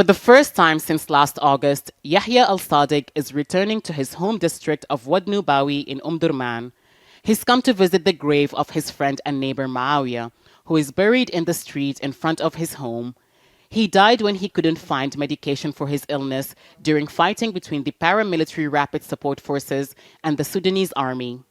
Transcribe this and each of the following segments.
For the first time since last August, Yahya al-Sadiq is returning to his home district of Wad Nubawi in Omdurman. He's come to visit the grave of his friend and neighbor Muawiyah, who is buried in the street in front of his home. He died when he couldn't find medication for his illness during fighting between the paramilitary rapid support forces and the Sudanese army.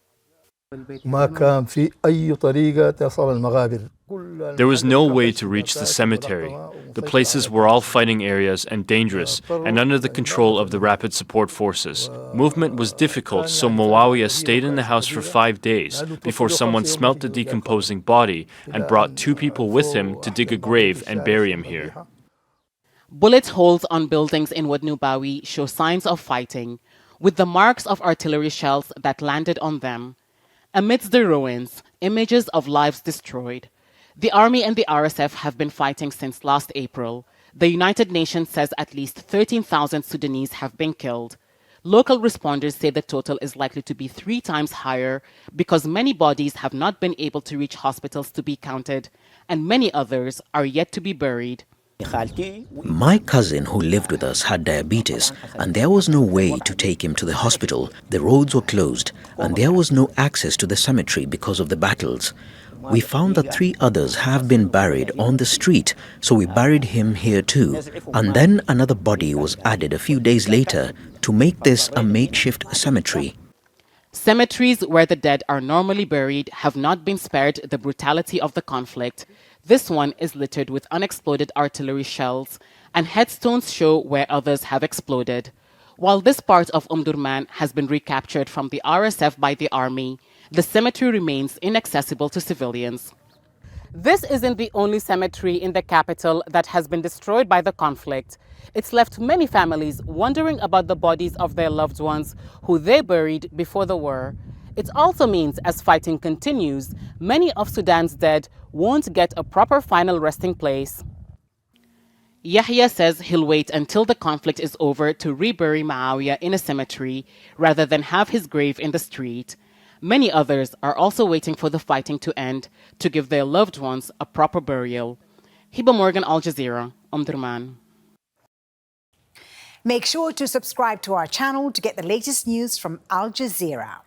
There was no way to reach the cemetery. The places were all fighting areas and dangerous and under the control of the rapid support forces. Movement was difficult, so Muawiyah stayed in the house for 5 days before someone smelt the decomposing body and brought 2 people with him to dig a grave and bury him here. Bullet holes on buildings in Wad Nubawi show signs of fighting, with the marks of artillery shells that landed on them. Amidst the ruins, images of lives destroyed. The army and the RSF have been fighting since last April. The United Nations says at least 13,000 Sudanese have been killed. Local responders say the total is likely to be 3 times higher because many bodies have not been able to reach hospitals to be counted, and many others are yet to be buried. My cousin who lived with us had diabetes and there was no way to take him to the hospital. The roads were closed and there was no access to the cemetery because of the battles. We found that 3 others have been buried on the street, so we buried him here too. And then another body was added a few days later to make this a makeshift cemetery. Cemeteries where the dead are normally buried have not been spared the brutality of the conflict. This one is littered with unexploded artillery shells, and headstones show where others have exploded. While this part of Omdurman has been recaptured from the RSF by the army, the cemetery remains inaccessible to civilians. This isn't the only cemetery in the capital that has been destroyed by the conflict. It's left many families wondering about the bodies of their loved ones who they buried before the war. It also means as fighting continues, many of Sudan's dead won't get a proper final resting place. Yahya says he'll wait until the conflict is over to rebury Muawiyah in a cemetery rather than have his grave in the street. Many others are also waiting for the fighting to end to give their loved ones a proper burial. Hiba Morgan, Al Jazeera, Omdurman. Make sure to subscribe to our channel to get the latest news from Al Jazeera.